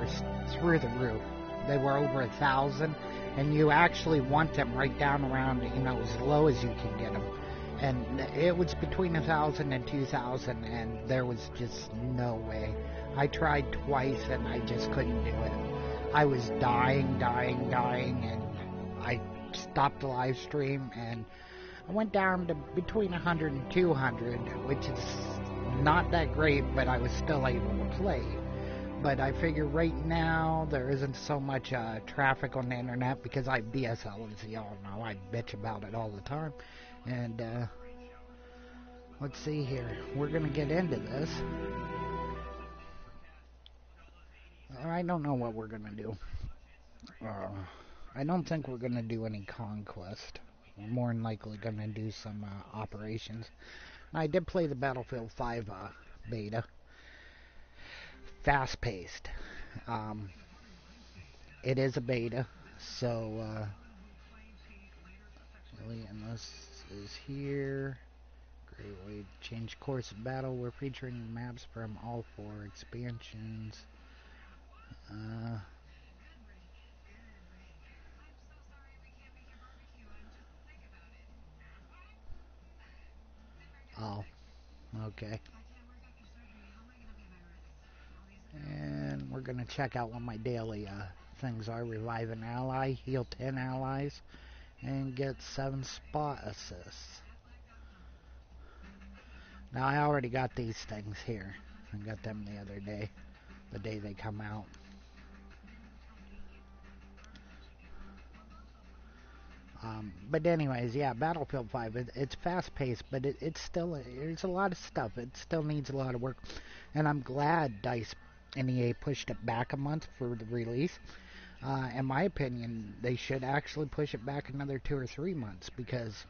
were through the roof. They were over 1,000, and you actually want them right down around, as low as you can get them. And it was between 1,000 and 2,000, and there was just no way. I tried twice, and I just couldn't do it. I was dying, and I stopped the live stream, and I went down to between 100 and 200, which is not that great, but I was still able to play. But I figure right now there isn't so much traffic on the internet because I have DSL, as y'all know. I bitch about it all the time. And let's see here. We're going to get into this. I don't know what we're going to do. I don't think we're going to do any conquest. We're more than likely going to do some operations. I did play the Battlefield 5 beta. Fast-paced. It is a beta, so really, and this is here. Great way to change course of battle. We're featuring maps from all 4 expansions. Oh, okay. And we're going to check out what my daily things are. Revive an ally, heal 10 allies, and get 7 spot assists. Now, I already got these things here. I got them the other day, the day they come out. But anyways, yeah, Battlefield 5, it's fast-paced, but it's still, there's a lot of stuff. It still needs a lot of work. And I'm glad DICE and EA pushed it back a month for the release. In my opinion, they should actually push it back another 2 or 3 months, because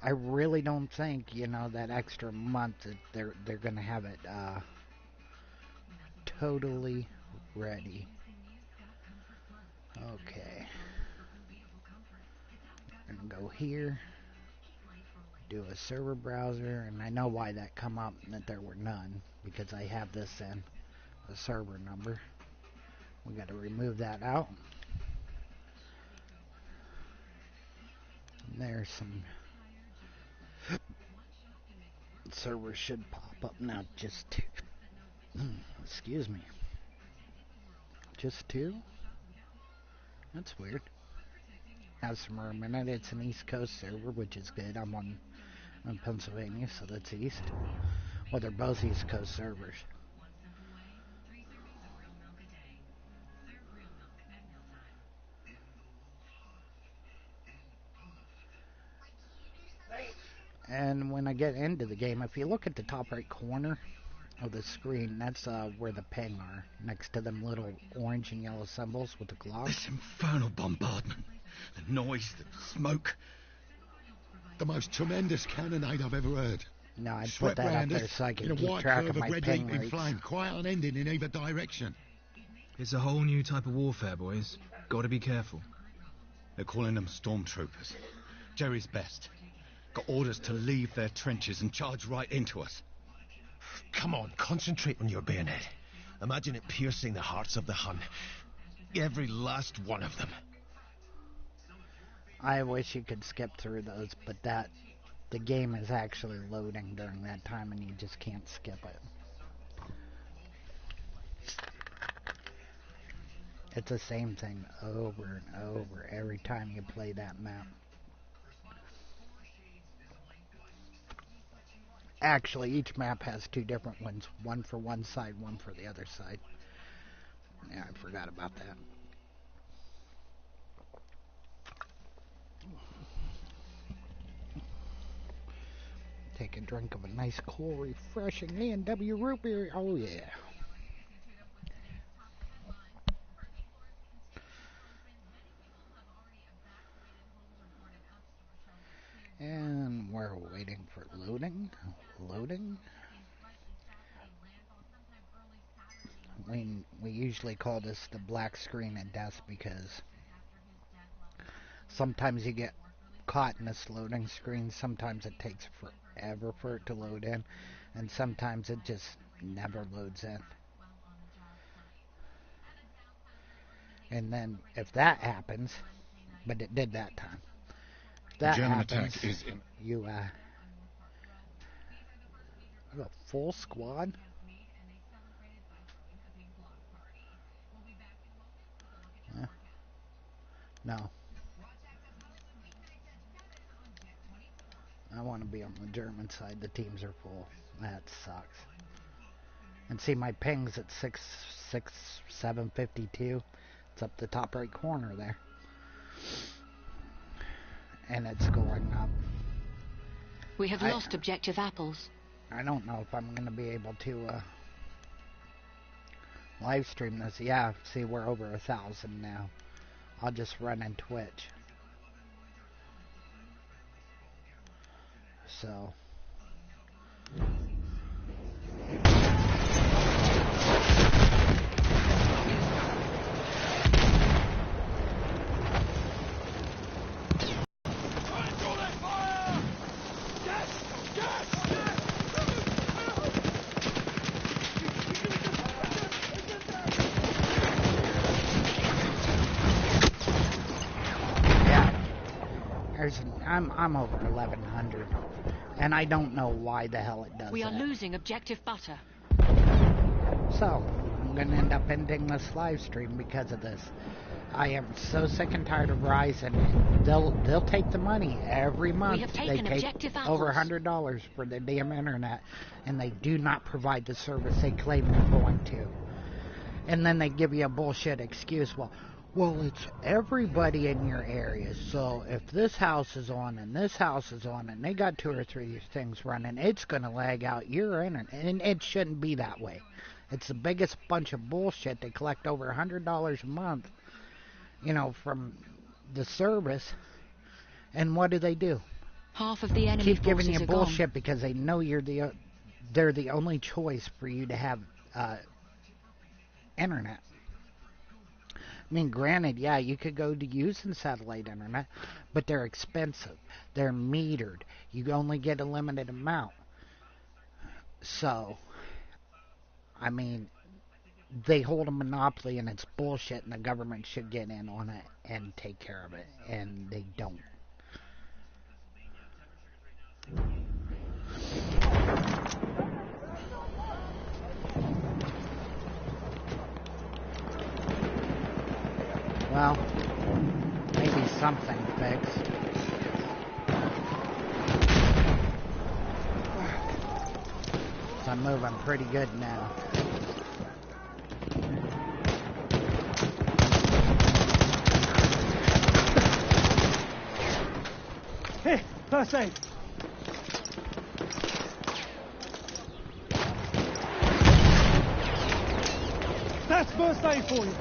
I really don't think, that extra month that they're going to have it totally ready. Okay. I'm going to go here, do a server browser, and I know why that come up and that there were none, because I have this in the server number. We got to remove that out. And there's some servers should pop up now. Just 2. Excuse me. Just 2? That's weird. Has some room in it. It's an East Coast server, which is good. I'm on Pennsylvania, so that's east. Well, they're both East Coast servers. And when I get into the game, if you look at the top right corner of the screen, that's where the ping are, next to them little orange and yellow symbols with the gloss. This infernal bombardment, the noise, the smoke, the most tremendous cannonade I've ever heard. No, I put that up there so I can keep track of my ping rates. Flame, quite unending in either direction. It's a whole new type of warfare, boys. Gotta be careful. They're calling them stormtroopers. Jerry's best. Got orders to leave their trenches and charge right into us. Come on, concentrate on your bayonet. Imagine it piercing the hearts of the Hun. Every last one of them. I wish you could skip through those, but the game is actually loading during that time and you just can't skip it. It's the same thing over and over every time you play that map. Actually, each map has 2 different ones. One for one side, one for the other side. Yeah, I forgot about that. Take a drink of a nice, cool, refreshing A&W root beer. Oh, yeah. And we're waiting for loading. Loading. We usually call this the black screen of death because sometimes you get caught in this loading screen. Sometimes it takes forever for it to load in, and sometimes it just never loads in. And then if that happens, but it did that time. If The that German happens, attack is in. you have a full squad. No. I want to be on the German side. The teams are full. That sucks. And see, my ping's at 752. It's up the top right corner there. And it's going up. We have lost objective apples. I don't know if I'm going to be able to live stream this. Yeah, see, we're over 1,000 now. I'll just run in Twitch. So. I'm over 1,100, and I don't know why the hell it does We are that. losing objective butter. So, I'm going to end up ending this live stream because of this. I am so sick and tired of Verizon. They'll take the money every month. We have taken they objective take apples. over $100 for the damn internet, and they do not provide the service they claim they're going to. And then they give you a bullshit excuse. Well, it's everybody in your area, so if this house is on and this house is on and they got 2 or 3 things running, it's going to lag out your internet. And it shouldn't be that way. It's the biggest bunch of bullshit. They collect over $100 a month, from the service. And what do? Half of the enemy keep giving you bullshit gone. Because they know they're the only choice for you to have internet. I mean, granted, yeah, you could go to using satellite internet, but they're expensive. They're metered. You only get a limited amount. So, I mean, they hold a monopoly and it's bullshit, and the government should get in on it and take care of it, and they don't. Well, maybe something fixed. So I'm moving pretty good now. Here, first aid. That's first aid for you.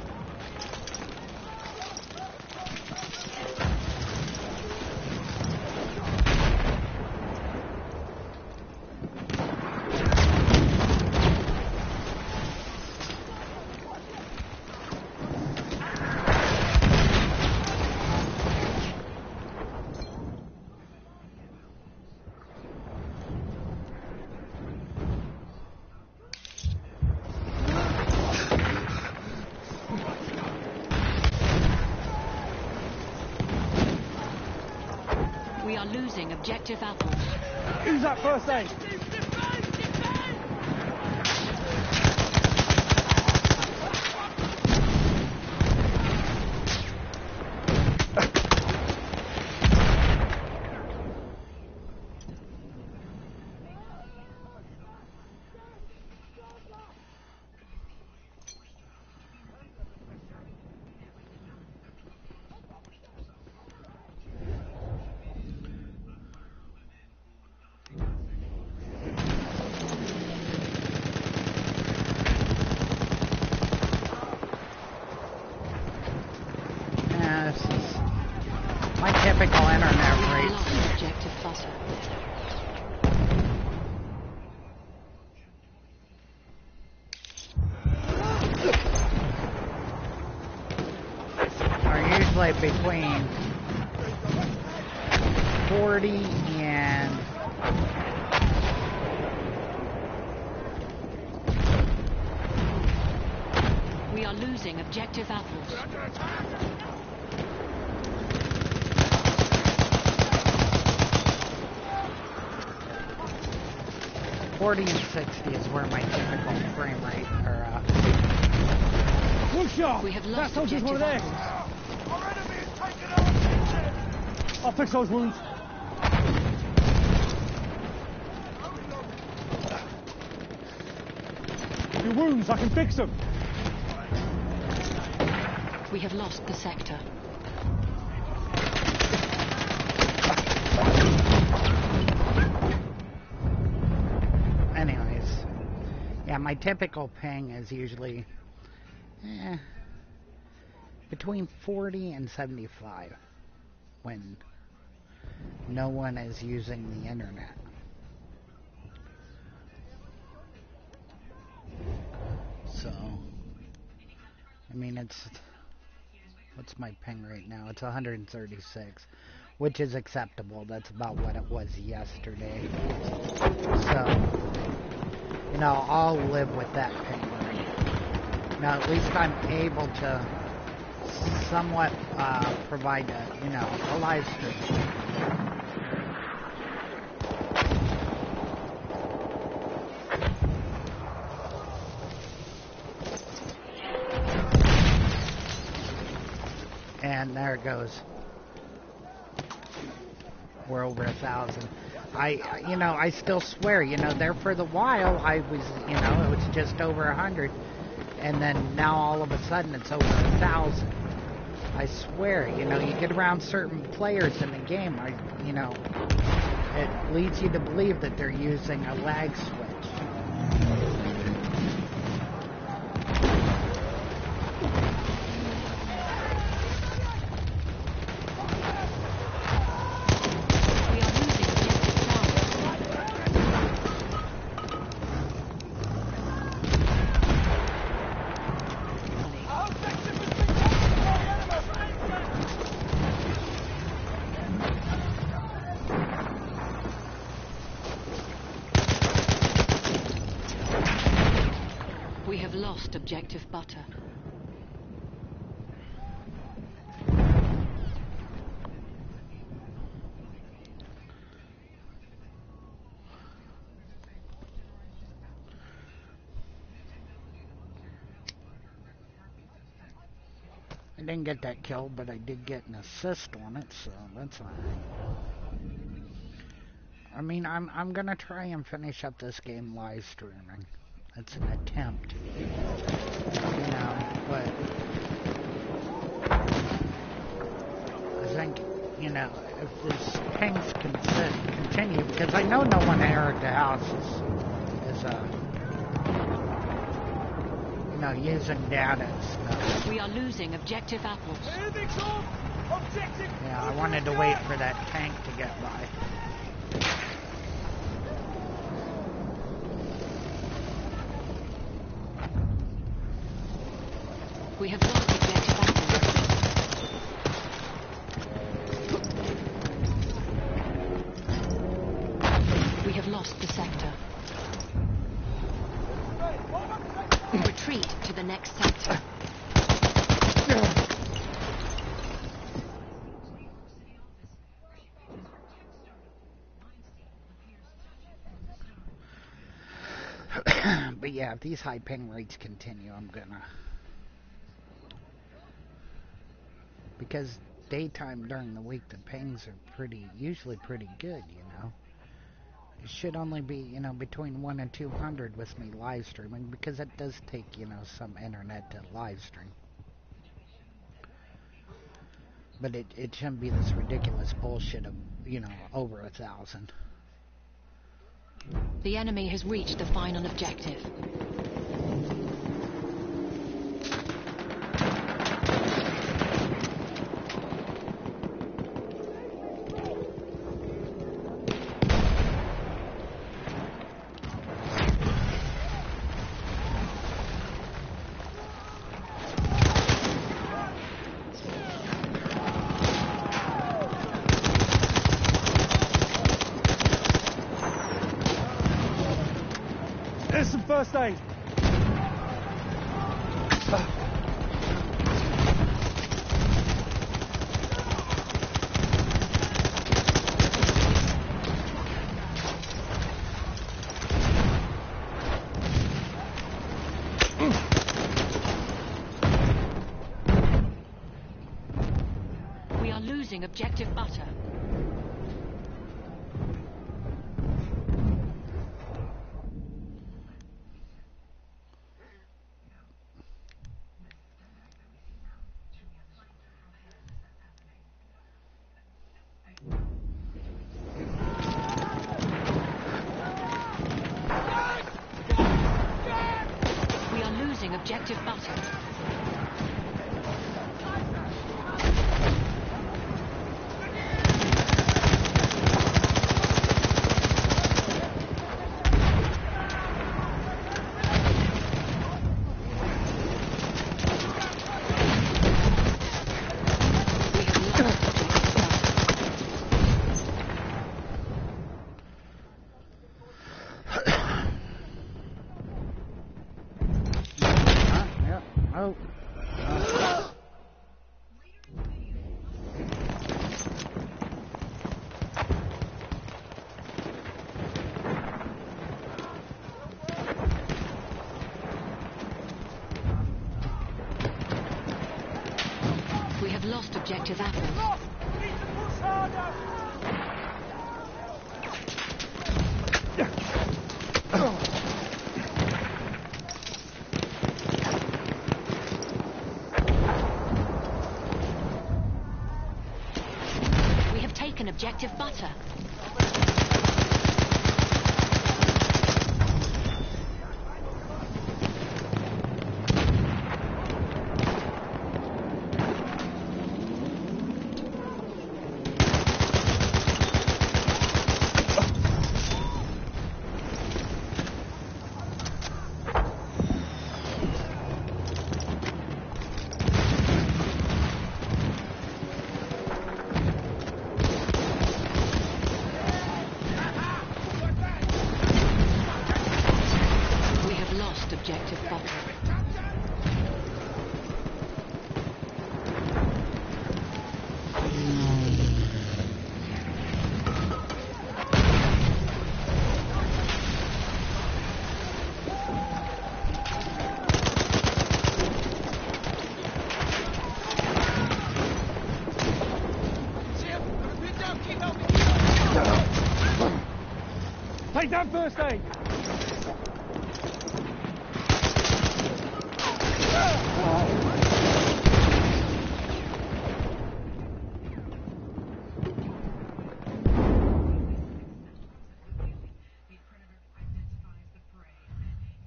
We are losing objective apples. Who's that first aid? This is my typical internet rate. Lost objective butter. Are usually between 40 and 40 We are losing objective apples. 40 and 60 is where my typical frame rate or Good shot! We have That lost soldier's one objective of theirs! apples. Our enemy is taking our attention! I'll fix those wounds. Your wounds, I can fix them. We have lost the sector. anyways. Yeah, my typical ping is usually between 40 and 75 when no one is using the internet. So, I mean, what's my ping right now? It's 136, which is acceptable. That's about what it was yesterday. So, you know, I'll live with that ping rate. Now, at least I'm able to somewhat provide a live stream. And there it goes. We're over 1,000. I still swear, there for the while I was, it was just over 100, and then now all of a sudden it's over 1,000. I swear, you get around certain players in the game, it leads you to believe that they're using a lag switch. Objective butter. I didn't get that kill, but I did get an assist on it, so that's alright. I mean, I'm gonna try and finish up this game live streaming. It's an attempt, but I think, if this pings continue, because I know no one here at the house is using data and stuff. We are losing objective apples. Yeah, I wanted to wait for that tank to get by. We have lost objective apples. We have lost the sector. Retreat to the next sector. But yeah, if these high ping rates continue, I'm gonna... Because daytime during the week, the pings are usually pretty good, It should only be, between 1 and 200 with me live streaming, because it does take, some internet to live stream. But it shouldn't be this ridiculous bullshit of, over 1,000. The enemy has reached the final objective. There's some first aid. losing objective butter. We are losing objective butter. Oh. We have lost objective apples. We have taken objective butter. We have lost objective butter. Take down first aid.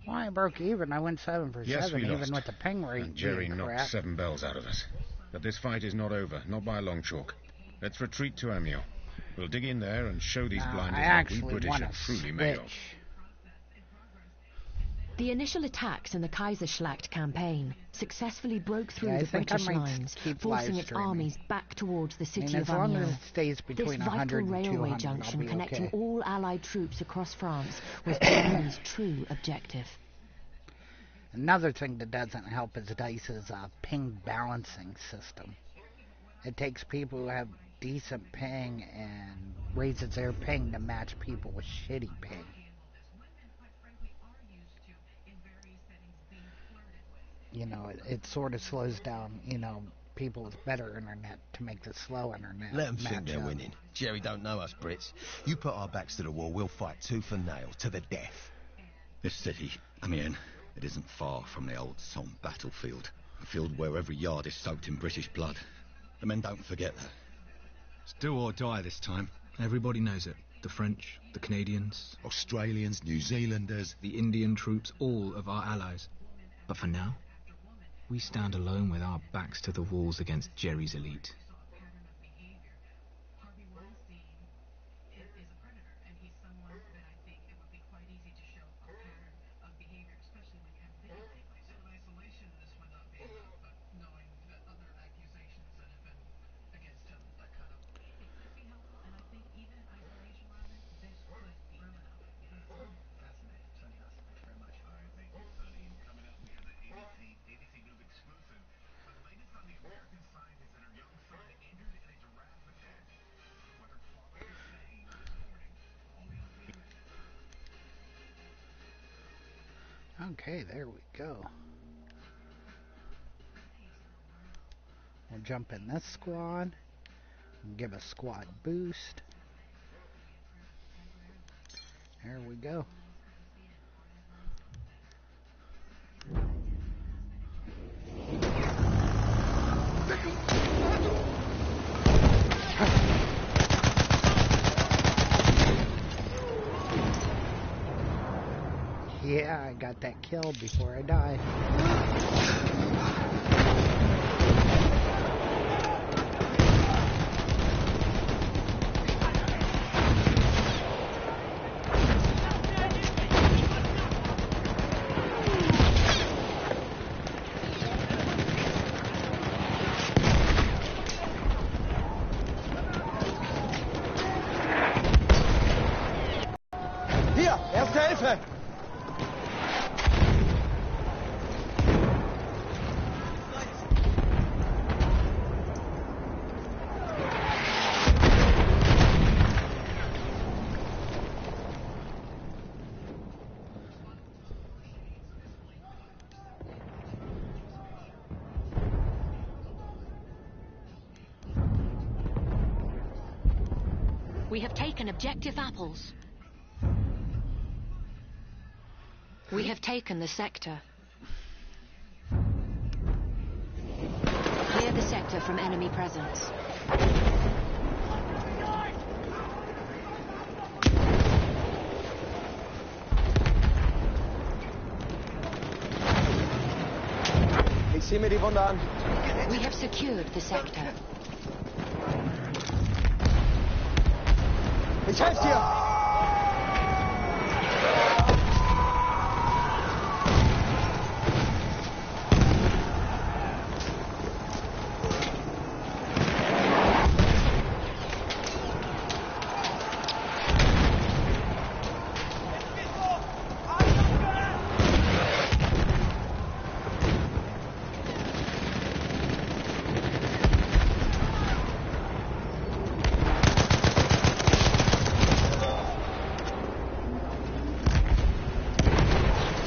Well, I broke even. I went 7 for Yes, 7, we even lost. with the ping rate And Jerry being knocked crap. 7 bells out of us. But this fight is not over, not by a long chalk. Let's retreat to Amiens. We'll dig in there and show these Now, blinders I what we actually British want are to truly made of. switch. The initial attacks in the Kaiserschlacht campaign successfully broke through Yeah, I the think I British might lines, keep forcing live its streaming. armies back towards the I city mean, of as long as Amiens. it stays This between vital 100 and railway 200, I'll junction be connecting okay. all Allied troops across France was Germany's true objective. Another thing that doesn't help is DICE's ping balancing system. It takes people who have decent ping and raises their ping to match people with shitty ping. You know, it sort of slows down, you know, people with better internet to make the slow internet Let them think match they're up. winning. Jerry don't know us Brits. You put our backs to the wall, we'll fight tooth and nail, to the death. This city, Amiens, it isn't far from the old Somme battlefield. A field where every yard is soaked in British blood. The men don't forget that. It's do or die this time. Everybody knows it. The French, the Canadians, Australians, New Zealanders. the Indian troops, all of our allies. But for now, we stand alone with our backs to the walls against Jerry's elite. Okay, there we go. We'll jump in this squad. Give a squad boost. There we go. Yeah, I got that kill before I died. Hier, erste Hilfe! We have taken objective apples. We have taken the sector. Clear the sector from enemy presence. Ich sehe mir die Wunde an. We have secured the sector. Ich helfe dir!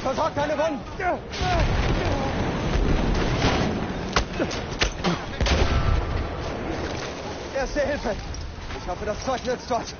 Versorgt deine Wunden! Erste Hilfe! Ich hoffe, das Zeug nützt was.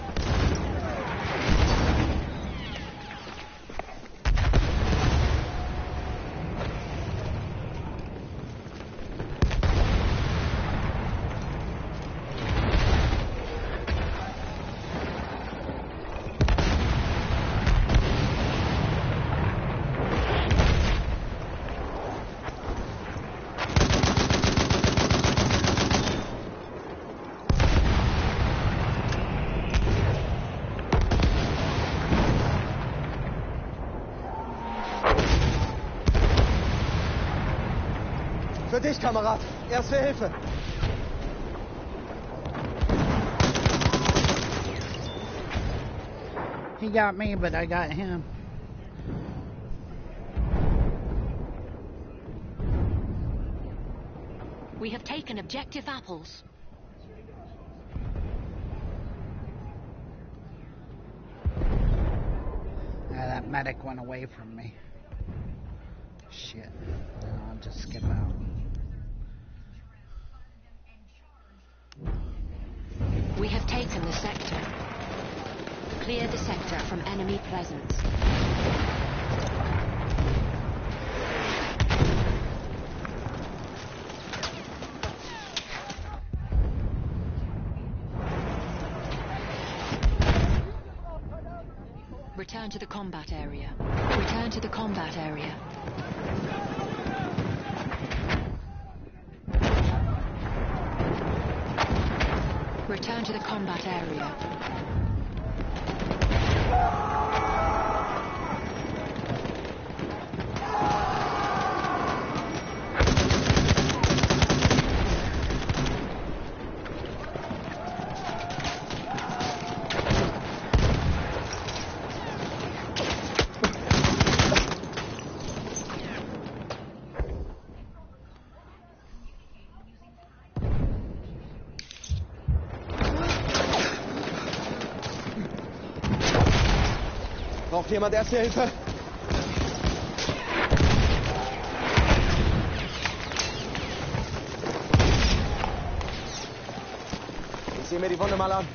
Für dich, Kamerad. Erste Hilfe. He got me, but I got him. We have taken objective apples. That medic went away from me. Shit. No, I'll just skip out. We have taken the sector. Clear the sector from enemy presence. Return to the combat area. Return to the combat area. Return to the combat area. Braucht jemand Erste Hilfe? Ich Sieh mir die Wunde mal an.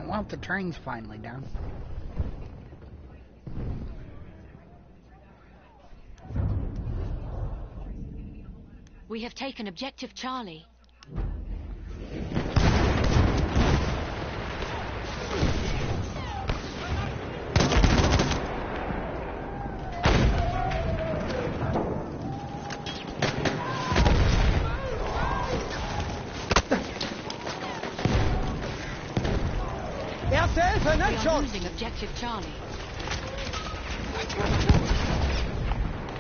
Well, the train's finally down. We have taken Objective Charlie. Erste Hilfe, We are Netzschutz! losing Objective Charlie.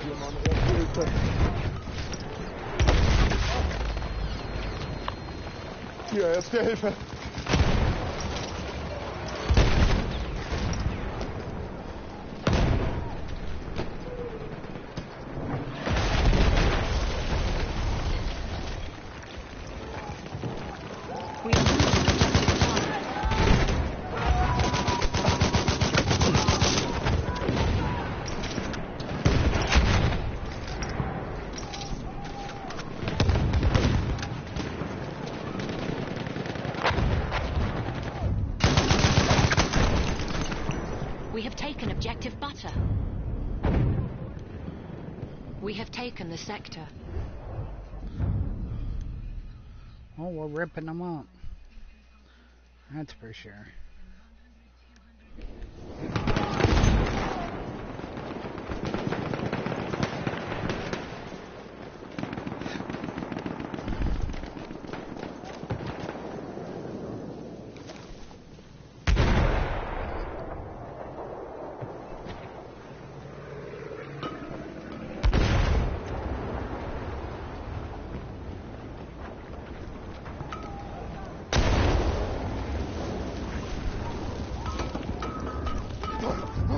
Hier, Mann, erste Hilfe. Hier, erste Hilfe. We are losing Objective Charlie. We have taken Objective Butter. We have taken the sector. Oh, we're ripping them up. That's for sure.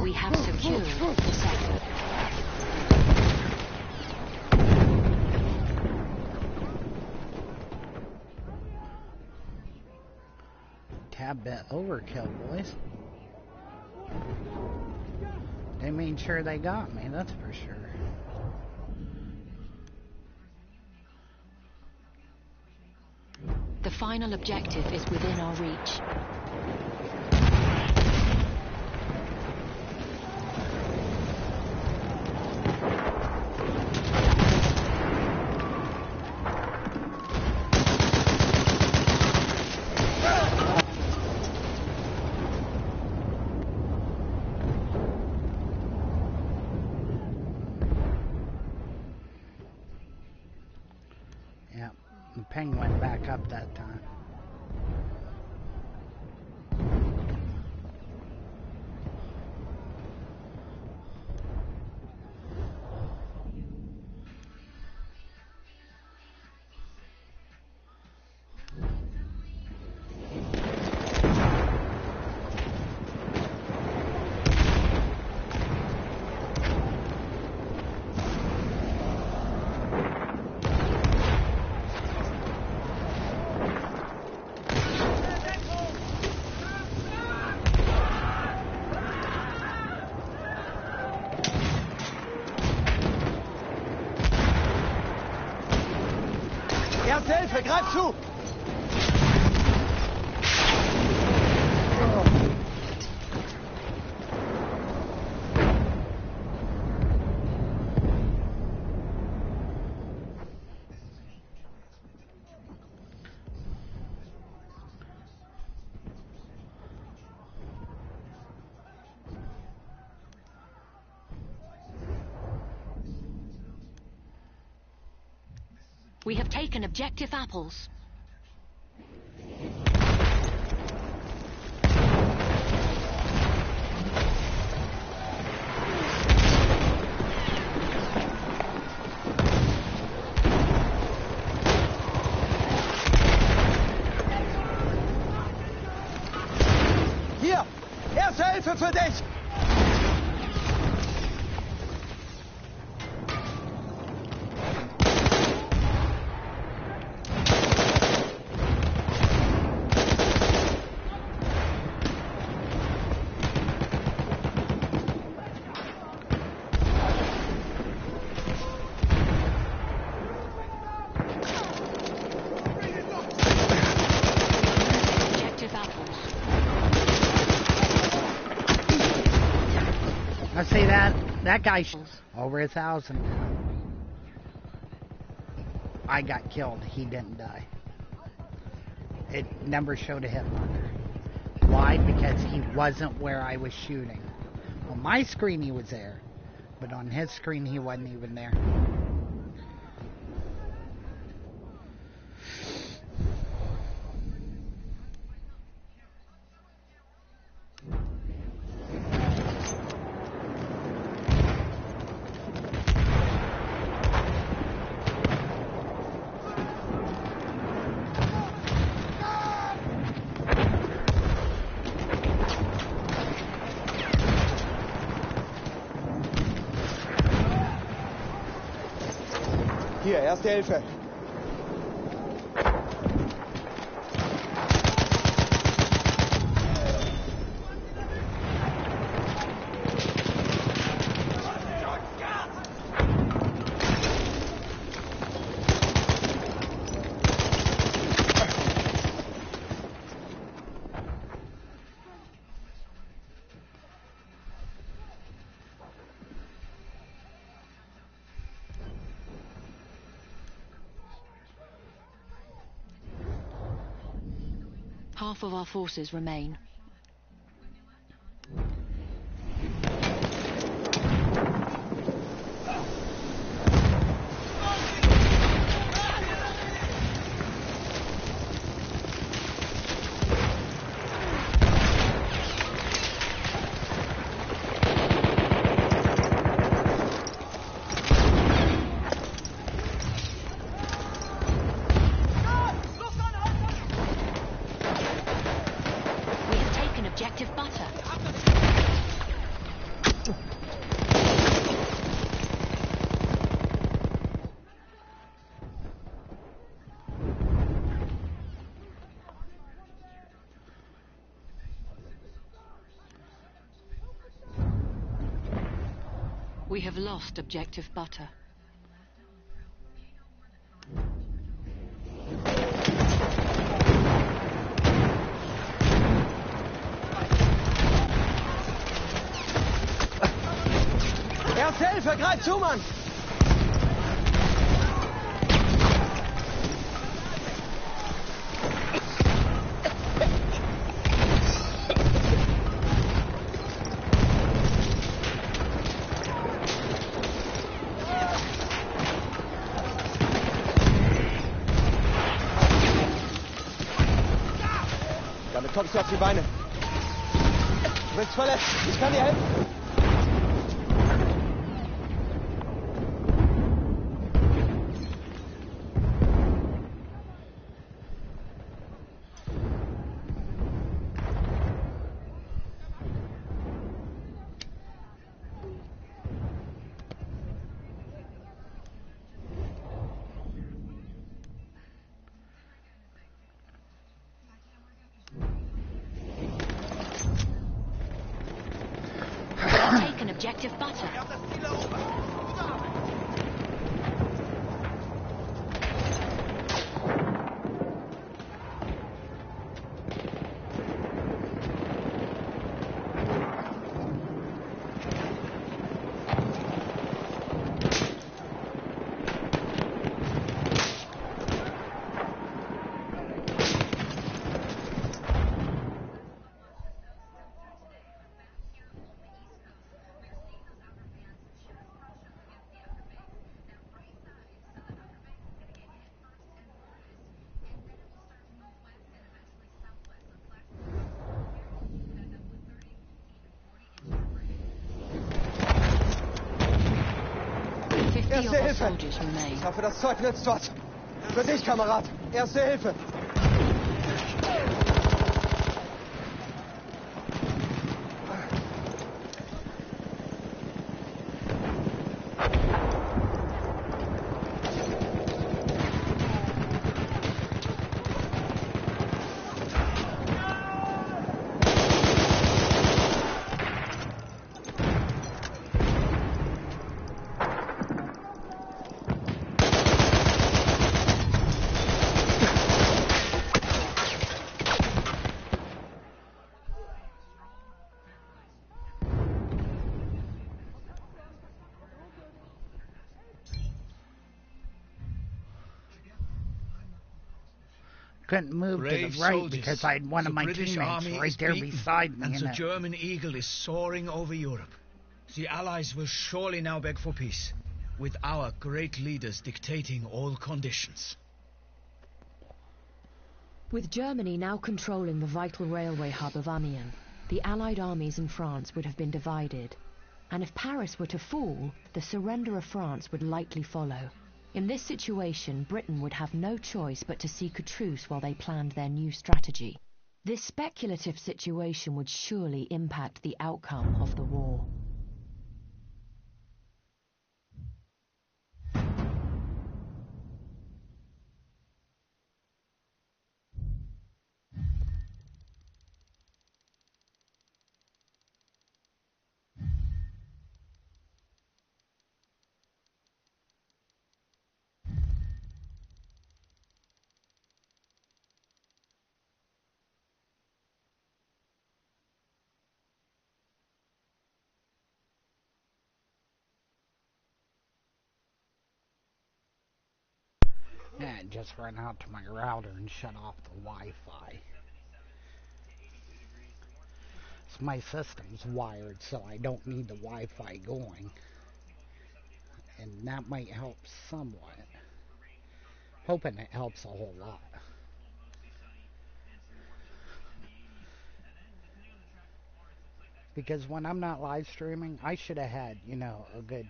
We have secured the sector. Tad bit overkill, boys. They made sure they got me, that's for sure. The final objective is within our reach. Yeah, the ping went back up that time. Erste Hilfe, greif zu! We have taken objective apples. Hier! Erste Hilfe für dich! Objective apples. I see that guy over 1,000. I got killed. He didn't die. It never showed a hit marker. Why? Because he wasn't where I was shooting. On my screen he was there, but on his screen he wasn't even there. Hier, Erste Hilfe. Half of our forces remain. We have taken objective butter. We have lost objective butter. Erste Hilfe, greif zu, Mann! Damit kommst du auf die Beine. Du bist verletzt. Ich kann dir helfen. Taken objective butter. 50 of Erste our Hilfe! soldiers remain. Ich hoffe, das Zeug nützt was. Für dich, Kamerad. Erste Hilfe! Couldn't move to Brave the right soldiers. because I had one The of my British teammates army right is there beaten, beside me. and the it- German eagle is soaring over Europe. The Allies will surely now beg for peace, with our great leaders dictating all conditions. With Germany now controlling the vital railway hub of Amiens, the Allied armies in France would have been divided. And if Paris were to fall, the surrender of France would likely follow. In this situation, Britain would have no choice but to seek a truce while they planned their new strategy. This speculative situation would surely impact the outcome of the war. Yeah, I just ran out to my router and shut off the Wi-Fi. So my system's wired, so I don't need the Wi-Fi going. And that might help somewhat. Hoping it helps a whole lot. Because when I'm not live streaming, I should have had, you know, a good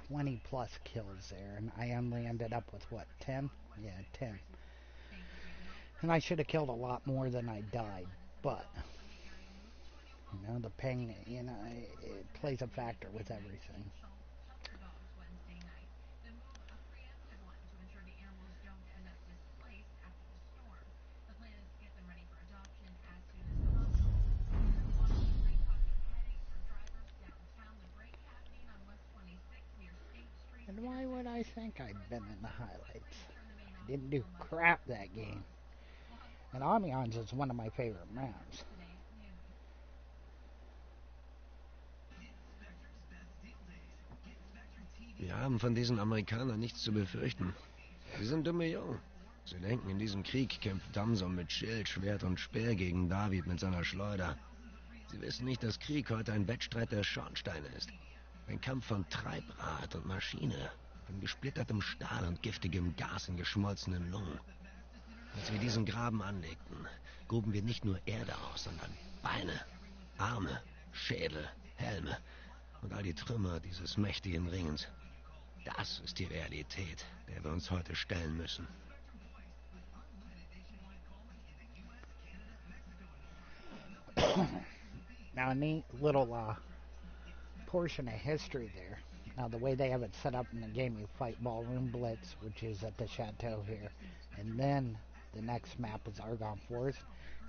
20 plus kills there, and I only ended up with what, 10? Yeah, 10. And I should have killed a lot more than I died, but you know, the ping, you know, it plays a factor with everything. And why would I think I'd been in the highlights? I didn't do crap that game. And Amiens is one of my favorite maps. Wir haben von diesen Amerikanern nichts zu befürchten. Sie sind dumme Jungen. Sie denken, in diesem Krieg kämpft Damson mit Schild, Schwert und Speer gegen David mit seiner Schleuder. Sie wissen nicht, dass Krieg heute ein Wettstreit der Schornsteine ist. Ein Kampf von Treibrad und Maschine, von gesplittertem Stahl und giftigem Gas in geschmolzenen Lungen. Als wir diesen Graben anlegten, gruben wir nicht nur Erde aus, sondern Beine, Arme, Schädel, Helme und all die Trümmer dieses mächtigen Ringens. Das ist die Realität, der wir uns heute stellen müssen. Now, a neat little portion of history there. Now, the way they have it set up in the game, you fight Ballroom Blitz, which is at the chateau here, and then the next map is Argonne Forest.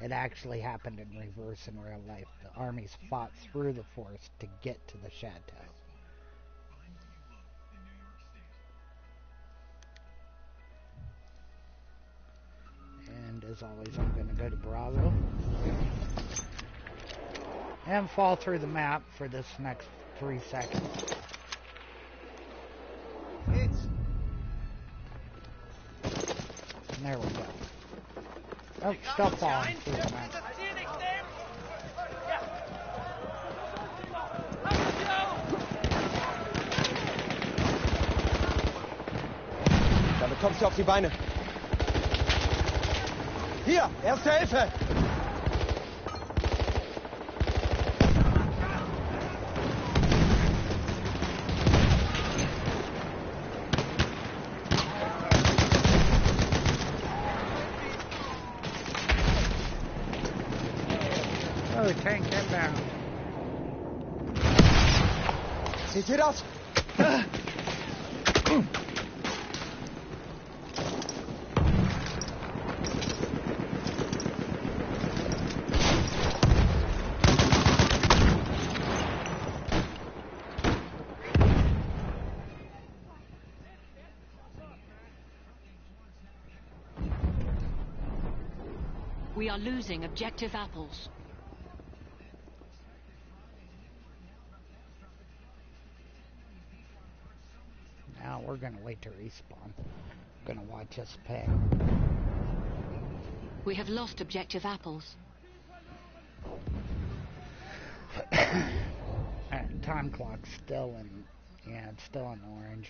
It actually happened in reverse in real life. The armies fought through the forest to get to the chateau. And as always, I'm going to go to Bravo and fall through the map for this next 3 seconds. And there we go. Oh, still falling through the map. Da bekommst du auf die Beine. Hier, Erste Hilfe! Another tank inbound. Seht ihr das? We are losing objective apples. Now we're gonna wait to respawn. Gonna watch us pay. We have lost objective apples. Time clock's still in, yeah, it's still in orange.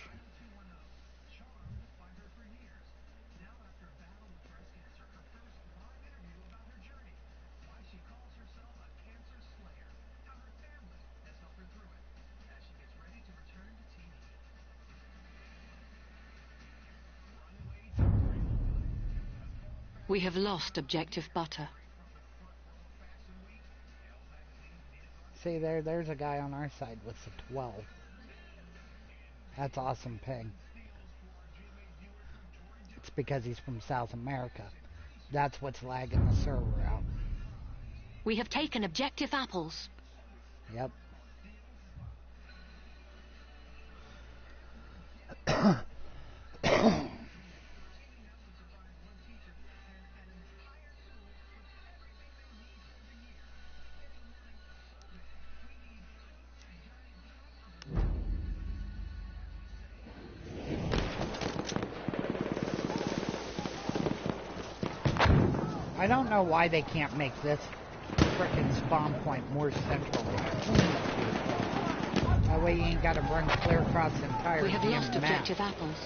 We have lost objective butter. See, there's a guy on our side with the 12. That's awesome ping. It's because he's from South America. That's what's lagging the server out. We have taken objective apples. Yep. I don't know why they can't make this frickin' spawn point more central. That way you ain't gotta run clear across the entire We have lost map. objective apples.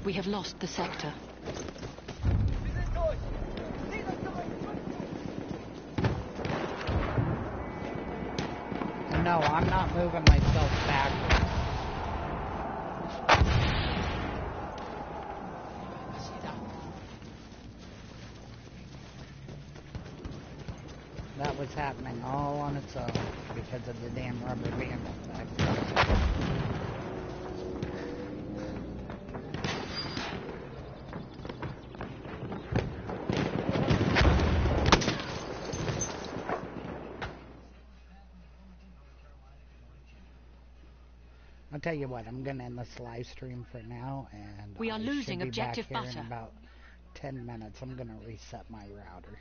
We have lost the sector. No, I'm not moving myself backwards. That was happening all on its own because of the damn rubber band effect. I'll tell you what, I'm gonna end this live stream for now, and we are losing should be objective back here butter. in about 10 minutes. I'm gonna reset my router.